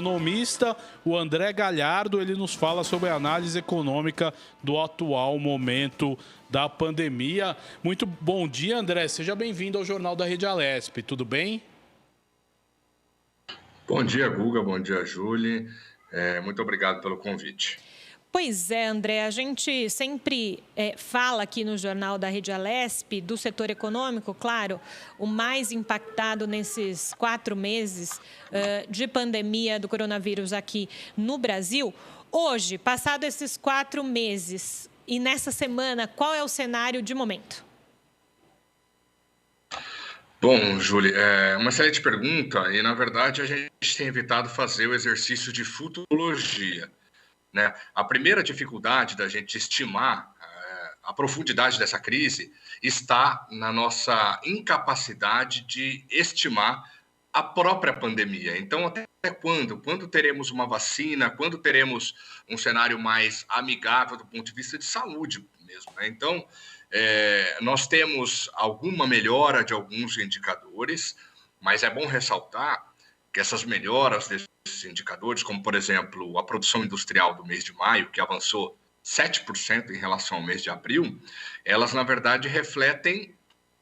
Economista, o André Galhardo, ele nos fala sobre a análise econômica do atual momento da pandemia. Muito bom dia, André. Seja bem-vindo ao Jornal da Rede Alesp. Tudo bem? Bom dia, Guga. Bom dia, Júlia. Muito obrigado pelo convite. Pois é, André, a gente sempre fala aqui no Jornal da Rede Alesp do setor econômico, claro, o mais impactado nesses 4 meses de pandemia do coronavírus aqui no Brasil. Hoje, passado esses 4 meses e nessa semana, qual é o cenário de momento? Bom, Júlia, é uma excelente pergunta e, na verdade, a gente tem evitado fazer o exercício de futurologia, né? A primeira dificuldade da gente estimar a profundidade dessa crise está na nossa incapacidade de estimar a própria pandemia. Então, até quando? Quando teremos uma vacina? Quando teremos um cenário mais amigável do ponto de vista de saúde mesmo, né? Então, nós temos alguma melhora de alguns indicadores, mas é bom ressaltar que essas melhoras desses indicadores, como, por exemplo, a produção industrial do mês de maio, que avançou 7% em relação ao mês de abril, elas, na verdade, refletem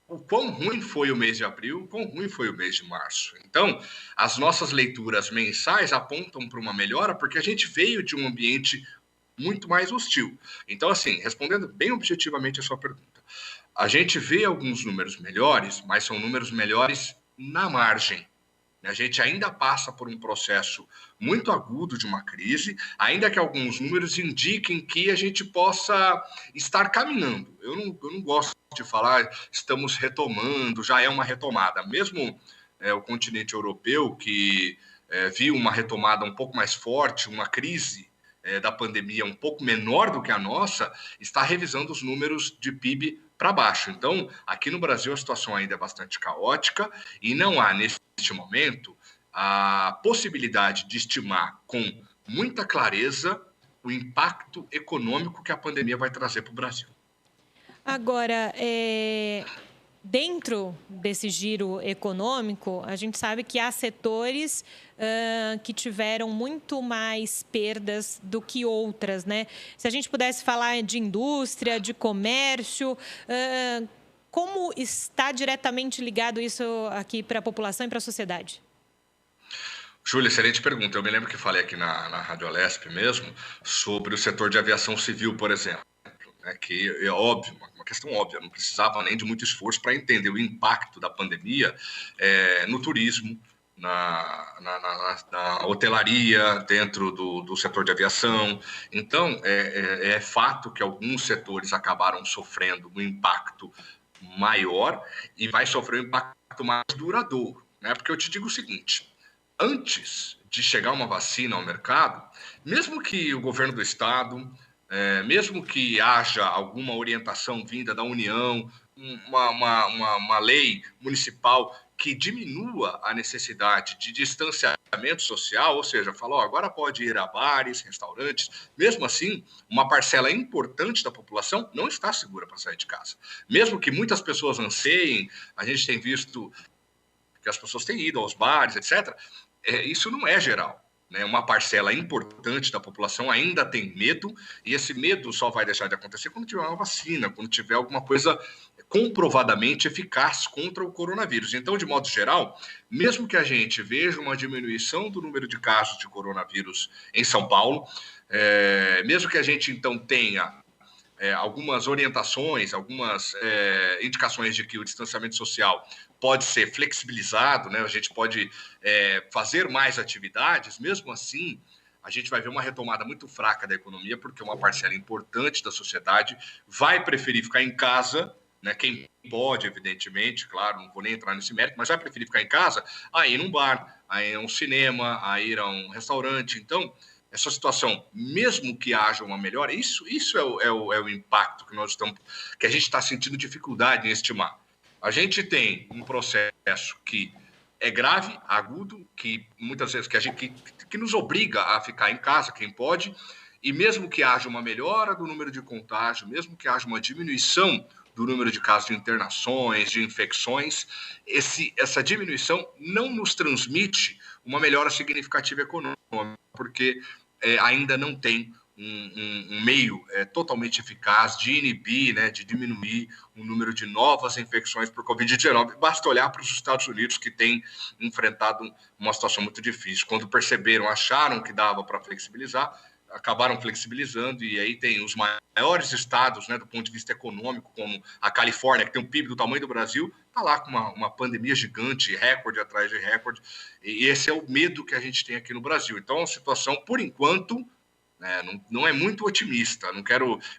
o quão ruim foi o mês de abril, o quão ruim foi o mês de março. Então, as nossas leituras mensais apontam para uma melhora porque a gente veio de um ambiente muito mais hostil. Então, assim, respondendo bem objetivamente a sua pergunta, a gente vê alguns números melhores, mas são números melhores na margem. A gente ainda passa por um processo muito agudo de uma crise, ainda que alguns números indiquem que a gente possa estar caminhando. Eu não gosto de falar estamos retomando, já é uma retomada. Mesmo o continente europeu, que viu uma retomada um pouco mais forte, uma crise da pandemia um pouco menor do que a nossa, está revisando os números de PIB para baixo. Então, aqui no Brasil a situação ainda é bastante caótica e não há, neste momento, a possibilidade de estimar com muita clareza o impacto econômico que a pandemia vai trazer para o Brasil. Agora, dentro desse giro econômico, a gente sabe que há setores que tiveram muito mais perdas do que outras, né? Se a gente pudesse falar de indústria, de comércio, como está diretamente ligado isso aqui para a população e para a sociedade? Júlia, excelente pergunta. Eu me lembro que falei aqui na Rádio Alesp mesmo sobre o setor de aviação civil, por exemplo, né, que é óbvio, uma questão óbvia, não precisava nem de muito esforço para entender o impacto da pandemia no turismo, na hotelaria, dentro do setor de aviação. Então, é fato que alguns setores acabaram sofrendo um impacto maior e vai sofrer um impacto mais duradouro, né? Porque eu te digo o seguinte, antes de chegar uma vacina ao mercado, mesmo que o governo do estado, mesmo que haja alguma orientação vinda da União, uma lei municipal que diminua a necessidade de distanciamento social, ou seja, falou, agora pode ir a bares, restaurantes, mesmo assim, uma parcela importante da população não está segura para sair de casa. Mesmo que muitas pessoas anseiem, a gente tem visto que as pessoas têm ido aos bares, etc., isso não é geral, né? Uma parcela importante da população ainda tem medo, e esse medo só vai deixar de acontecer quando tiver uma vacina, quando tiver alguma coisa comprovadamente eficaz contra o coronavírus. Então, de modo geral, mesmo que a gente veja uma diminuição do número de casos de coronavírus em São Paulo, mesmo que a gente então tenha algumas orientações, algumas indicações de que o distanciamento social pode ser flexibilizado, né? A gente pode fazer mais atividades, mesmo assim, a gente vai ver uma retomada muito fraca da economia, porque uma parcela importante da sociedade vai preferir ficar em casa, né? Quem pode, evidentemente, claro, não vou nem entrar nesse mérito, mas vai preferir ficar em casa, a ir num bar, a ir a um cinema, a ir a um restaurante. Então, essa situação, mesmo que haja uma melhora, isso é o impacto que a gente está sentindo dificuldade em estimar. A gente tem um processo que é grave, agudo, que muitas vezes que nos obriga a ficar em casa, quem pode, e mesmo que haja uma melhora do número de contágio, mesmo que haja uma diminuição do número de casos de internações, de infecções, essa diminuição não nos transmite uma melhora significativa econômica. porque ainda não tem um meio totalmente eficaz de inibir, né, de diminuir o número de novas infecções por Covid-19. Basta olhar para os Estados Unidos, que têm enfrentado uma situação muito difícil. Quando perceberam, acharam que dava para flexibilizar, acabaram flexibilizando, e aí tem os maiores estados, né, do ponto de vista econômico, como a Califórnia, que tem um PIB do tamanho do Brasil, está lá com uma pandemia gigante, recorde atrás de recorde, e esse é o medo que a gente tem aqui no Brasil. Então, a situação, por enquanto, não é muito otimista. Eu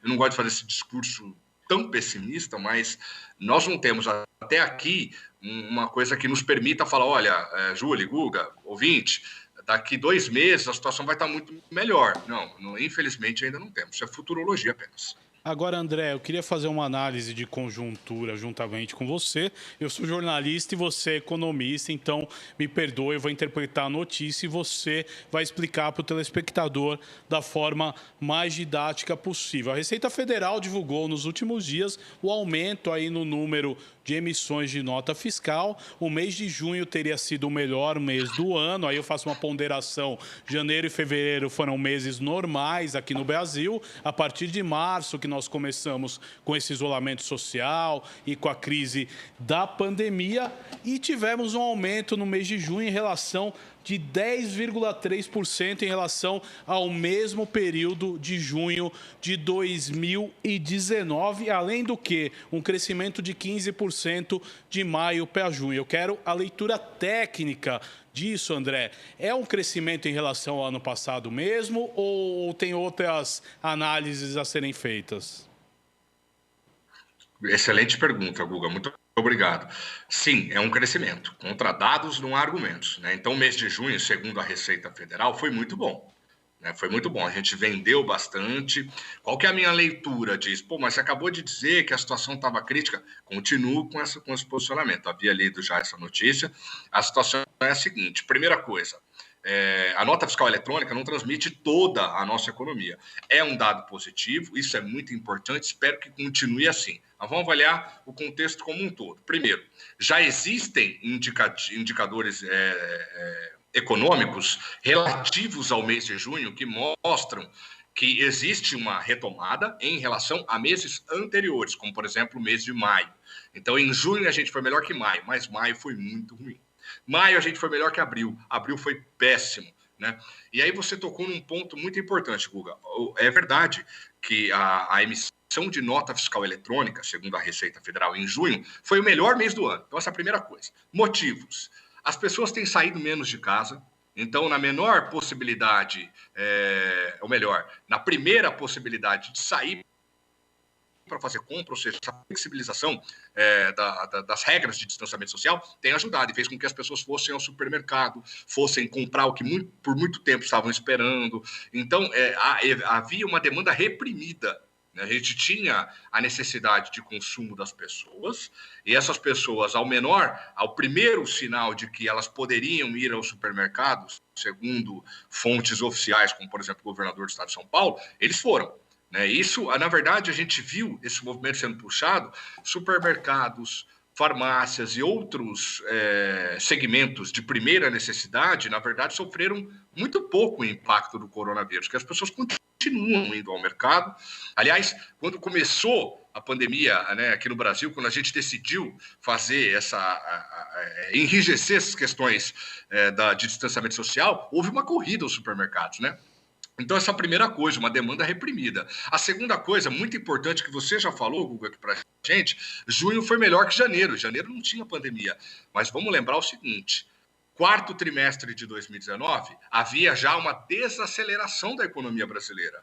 não gosto de fazer esse discurso tão pessimista, mas nós não temos até aqui uma coisa que nos permita falar, olha, Júlio, Guga, ouvinte, daqui 2 meses a situação vai estar muito melhor. Não, infelizmente ainda não temos. Isso é futurologia apenas. Agora, André, eu queria fazer uma análise de conjuntura juntamente com você. Eu sou jornalista e você é economista, então me perdoe, eu vou interpretar a notícia e você vai explicar para o telespectador da forma mais didática possível. A Receita Federal divulgou nos últimos dias o aumento aí no número de emissões de nota fiscal. O mês de junho teria sido o melhor mês do ano. Aí eu faço uma ponderação. Janeiro e fevereiro foram meses normais aqui no Brasil. A partir de março, que nós começamos com esse isolamento social e com a crise da pandemia, e tivemos um aumento no mês de junho em relação de 10,3% em relação ao mesmo período de junho de 2019, além do que um crescimento de 15% de maio para junho. Eu quero a leitura técnica disso, André. É um crescimento em relação ao ano passado mesmo ou tem outras análises a serem feitas? Excelente pergunta, Guga. Muito obrigado. Sim, é um crescimento. Contra dados, não há argumentos, né? Então, o mês de junho, segundo a Receita Federal, foi muito bom. Foi muito bom. A gente vendeu bastante. Qual que é a minha leitura disso? Mas você acabou de dizer que a situação estava crítica. Continuo com esse posicionamento. Havia lido já essa notícia. A situação é a seguinte. Primeira coisa, a nota fiscal eletrônica não transmite toda a nossa economia. É um dado positivo, isso é muito importante, espero que continue assim. Mas vamos avaliar o contexto como um todo. Primeiro, já existem indicadores econômicos relativos ao mês de junho que mostram que existe uma retomada em relação a meses anteriores, como, por exemplo, o mês de maio. Então, em junho a gente foi melhor que maio, mas maio foi muito ruim. Maio a gente foi melhor que abril. Abril foi péssimo, né? E aí você tocou num ponto muito importante, Guga. É verdade que a emissão de nota fiscal eletrônica, segundo a Receita Federal, em junho, foi o melhor mês do ano. Então, essa é a primeira coisa. Motivos. As pessoas têm saído menos de casa. Então, na menor possibilidade, ou melhor, na primeira possibilidade de sair para fazer compra, ou seja, essa flexibilização das regras de distanciamento social tem ajudado e fez com que as pessoas fossem ao supermercado, fossem comprar o que por muito tempo estavam esperando. Então, havia uma demanda reprimida. A gente tinha a necessidade de consumo das pessoas e essas pessoas, ao primeiro sinal de que elas poderiam ir aos supermercados, segundo fontes oficiais, como, por exemplo, o governador do estado de São Paulo, eles foram. Isso, na verdade, a gente viu esse movimento sendo puxado, supermercados, farmácias e outros segmentos de primeira necessidade, na verdade, sofreram muito pouco o impacto do coronavírus, que as pessoas continuam indo ao mercado. Aliás, quando começou a pandemia, né, aqui no Brasil, quando a gente decidiu fazer enrijecer essas questões de distanciamento social, houve uma corrida aos supermercados, né? Então, essa é a primeira coisa, uma demanda reprimida. A segunda coisa, muito importante, que você já falou, Guga, aqui pra gente, junho foi melhor que janeiro. Janeiro não tinha pandemia. Mas vamos lembrar o seguinte, quarto trimestre de 2019, havia já uma desaceleração da economia brasileira.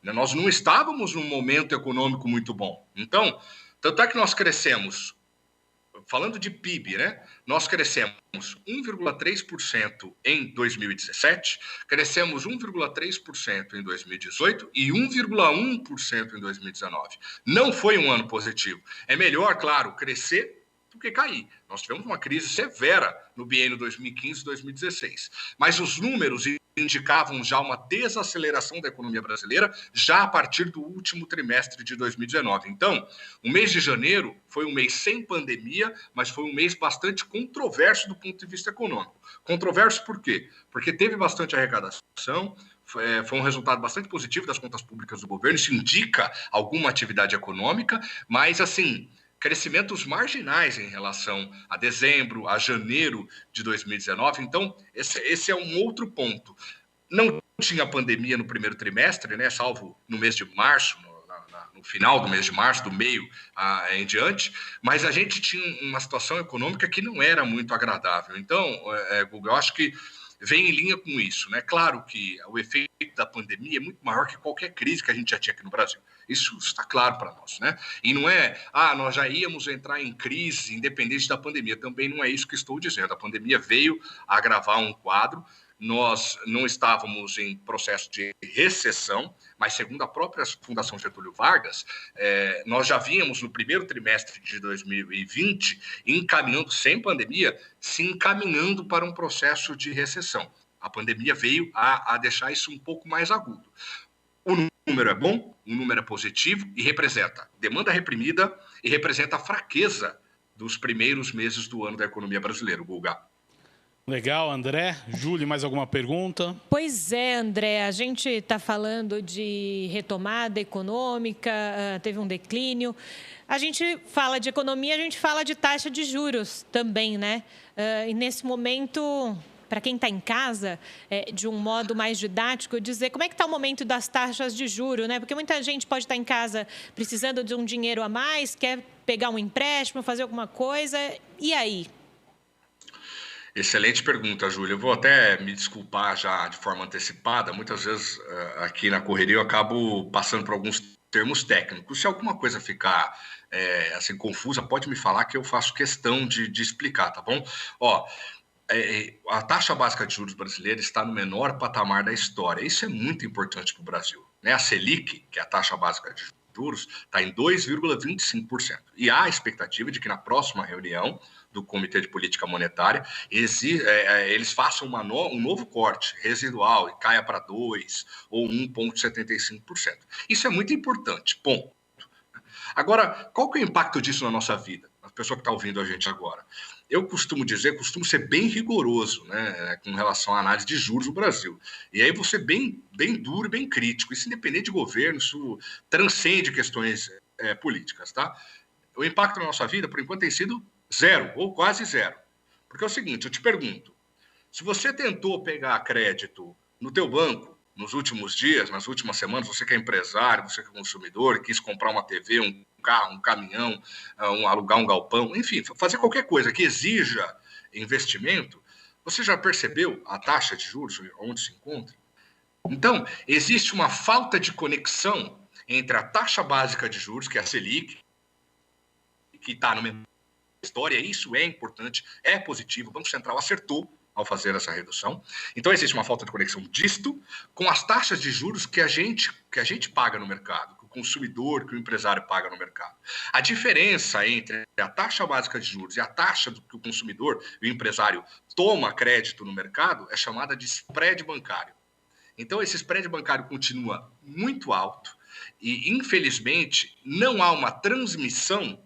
Nós não estávamos num momento econômico muito bom. Então, tanto é que nós crescemos, falando de PIB, né? Nós crescemos 1,3% em 2017, crescemos 1,3% em 2018 e 1,1% em 2019. Não foi um ano positivo. É melhor, claro, crescer do que cair. Nós tivemos uma crise severa no biênio 2015-2016, mas os números indicavam já uma desaceleração da economia brasileira já a partir do último trimestre de 2019. Então, o mês de janeiro foi um mês sem pandemia, mas foi um mês bastante controverso do ponto de vista econômico. Controverso por quê? Porque teve bastante arrecadação, foi um resultado bastante positivo das contas públicas do governo, isso indica alguma atividade econômica, mas assim, crescimentos marginais em relação a dezembro, a janeiro de 2019. Então, esse é um outro ponto. Não tinha pandemia no primeiro trimestre, né, salvo no mês de março, no final do mês de março, do meio em diante, mas a gente tinha uma situação econômica que não era muito agradável. Então, Guga, eu acho que vem em linha com isso, né? Claro que o efeito da pandemia é muito maior que qualquer crise que a gente já tinha aqui no Brasil. Isso está claro para nós, né? E não é, nós já íamos entrar em crise independente da pandemia. Também não é isso que estou dizendo. A pandemia veio agravar um quadro. Nós não estávamos em processo de recessão, mas segundo a própria Fundação Getúlio Vargas, nós já vínhamos no primeiro trimestre de 2020 encaminhando, sem pandemia, se encaminhando para um processo de recessão. A pandemia veio a deixar isso um pouco mais agudo. O número é bom, o número é positivo e representa demanda reprimida e representa a fraqueza dos primeiros meses do ano da economia brasileira, Guga. Legal, André. Júlio, mais alguma pergunta? Pois é, André, a gente está falando de retomada econômica, teve um declínio. A gente fala de economia, a gente fala de taxa de juros também, né? E nesse momento, para quem está em casa, de um modo mais didático, dizer como é que está o momento das taxas de juros, né? Porque muita gente pode estar em casa precisando de um dinheiro a mais, quer pegar um empréstimo, fazer alguma coisa, e aí? Excelente pergunta, Júlia. Eu vou até me desculpar já de forma antecipada. Muitas vezes aqui na correria eu acabo passando por alguns termos técnicos. Se alguma coisa ficar assim confusa, pode me falar que eu faço questão de explicar, tá bom? A taxa básica de juros brasileira está no menor patamar da história. Isso é muito importante para o Brasil, né? A Selic, que é a taxa básica de juros, está em 2,25%. E há a expectativa de que na próxima reunião do Comitê de Política Monetária, eles façam um novo corte residual e caia para 2% ou 1,75%. Isso é muito importante, ponto. Agora, qual que é o impacto disso na nossa vida? A pessoa que está ouvindo a gente agora. Eu costumo ser bem rigoroso, né, com relação à análise de juros no Brasil. E aí vou ser bem duro e bem crítico. Isso independente de governo, isso transcende questões políticas, tá? O impacto na nossa vida, por enquanto, tem sido zero, ou quase zero. Porque é o seguinte, eu te pergunto, se você tentou pegar crédito no teu banco nos últimos dias, nas últimas semanas, você que é empresário, você que é consumidor, quis comprar uma TV, um carro, um caminhão, alugar um galpão, enfim, fazer qualquer coisa que exija investimento, você já percebeu a taxa de juros, onde se encontra? Então, existe uma falta de conexão entre a taxa básica de juros, que é a Selic, que está no mesmo história, isso é importante, é positivo, o Banco Central acertou ao fazer essa redução. Então, existe uma falta de conexão disto com as taxas de juros que a gente paga no mercado, que o consumidor, que o empresário paga no mercado. A diferença entre a taxa básica de juros e a taxa que o consumidor e o empresário toma crédito no mercado é chamada de spread bancário. Então, esse spread bancário continua muito alto e, infelizmente, não há uma transmissão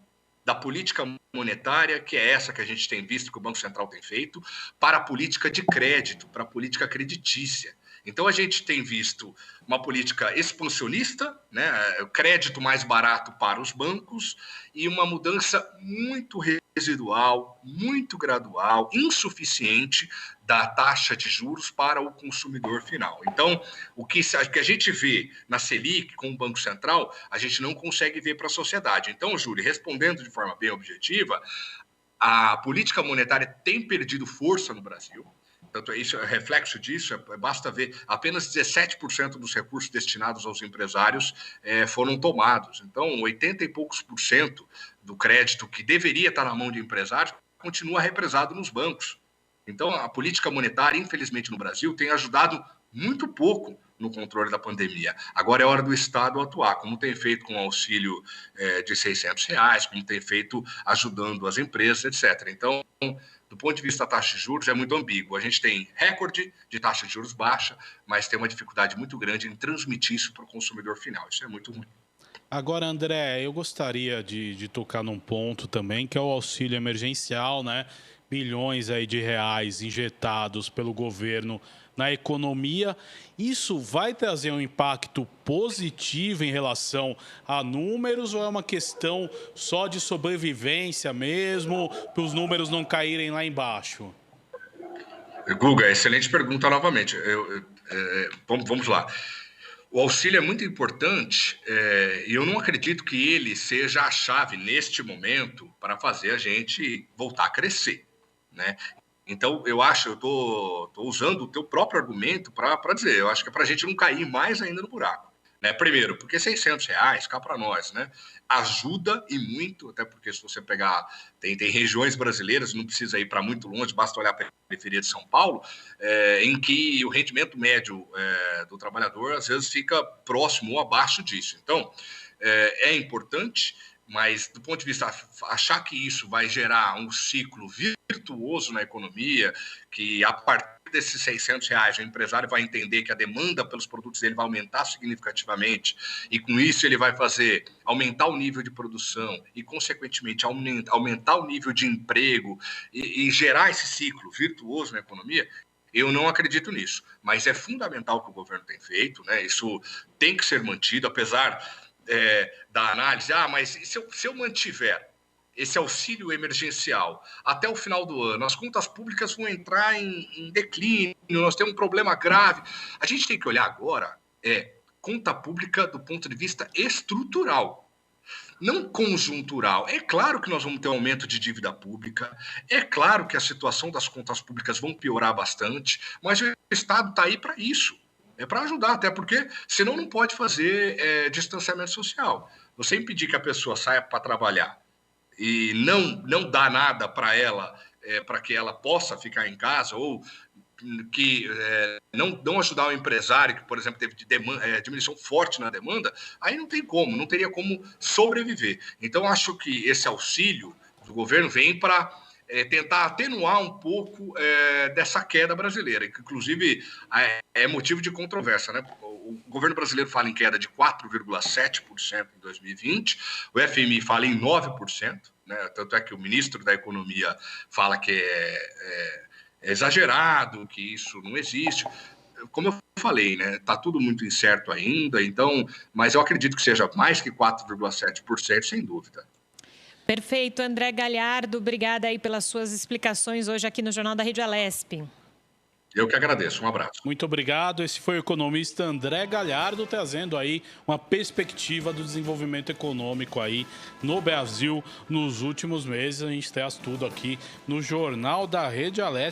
da política monetária, que é essa que a gente tem visto que o Banco Central tem feito, para a política de crédito, para a política creditícia. Então, a gente tem visto uma política expansionista, né, crédito mais barato para os bancos e uma mudança muito residual, muito gradual, insuficiente da taxa de juros para o consumidor final. Então, o que a gente vê na Selic com o Banco Central, a gente não consegue ver para a sociedade. Então, Júlio, respondendo de forma bem objetiva, a política monetária tem perdido força no Brasil. Tanto isso, reflexo disso, basta ver, apenas 17% dos recursos destinados aos empresários foram tomados. Então, 80 e poucos por cento do crédito que deveria estar na mão de empresários continua represado nos bancos. Então, a política monetária, infelizmente, no Brasil, tem ajudado muito pouco no controle da pandemia. Agora é hora do Estado atuar, como tem feito com o auxílio de R$600, como tem feito ajudando as empresas, etc. Então, do ponto de vista da taxa de juros, é muito ambíguo. A gente tem recorde de taxa de juros baixa, mas tem uma dificuldade muito grande em transmitir isso para o consumidor final. Isso é muito ruim. Agora, André, eu gostaria de tocar num ponto também, que é o auxílio emergencial, né? Bilhões aí de reais injetados pelo governo na economia. Isso vai trazer um impacto positivo em relação a números ou é uma questão só de sobrevivência mesmo, para os números não caírem lá embaixo? Guga, excelente pergunta novamente. Vamos lá. O auxílio é muito importante e eu não acredito que ele seja a chave neste momento para fazer a gente voltar a crescer, né? Então, eu estou usando o teu próprio argumento para dizer, eu acho que é para a gente não cair mais ainda no buraco. Né? Primeiro, porque R$600, cá para nós, né? Ajuda e muito, até porque se você pegar, tem regiões brasileiras, não precisa ir para muito longe, basta olhar para a periferia de São Paulo, em que o rendimento médio do trabalhador às vezes fica próximo ou abaixo disso. Então, é importante, mas do ponto de vista, achar que isso vai gerar um ciclo virtuoso na economia, que a partir desses R$600 o empresário vai entender que a demanda pelos produtos dele vai aumentar significativamente e com isso ele vai aumentar o nível de produção e consequentemente aumentar o nível de emprego e gerar esse ciclo virtuoso na economia, eu não acredito nisso. Mas é fundamental o que o governo tem feito, né? Isso tem que ser mantido, apesar da análise, mas se eu mantiver esse auxílio emergencial até o final do ano, as contas públicas vão entrar em declínio, nós temos um problema grave. A gente tem que olhar agora conta pública do ponto de vista estrutural, não conjuntural. É claro que nós vamos ter um aumento de dívida pública, é claro que a situação das contas públicas vão piorar bastante, mas o Estado está aí para isso. É para ajudar, até porque senão não pode fazer distanciamento social. Você impedir que a pessoa saia para trabalhar e não dá nada para ela, para que ela possa ficar em casa, ou que não ajudar o empresário que, por exemplo, teve diminuição forte na demanda, aí não tem como, não teria como sobreviver. Então, acho que esse auxílio do governo vem para tentar atenuar um pouco dessa queda brasileira, que inclusive é motivo de controvérsia, né? O governo brasileiro fala em queda de 4,7% em 2020, o FMI fala em 9%, né? Tanto é que o ministro da Economia fala que é exagerado, que isso não existe. Como eu falei, né? Tá tudo muito incerto ainda, então, mas eu acredito que seja mais que 4,7%, sem dúvida. Perfeito, André Galhardo, obrigada aí pelas suas explicações hoje aqui no Jornal da Rede Alesp. Eu que agradeço, um abraço. Muito obrigado, esse foi o economista André Galhardo trazendo aí uma perspectiva do desenvolvimento econômico aí no Brasil nos últimos meses. A gente traz tudo aqui no Jornal da Rede Alesp.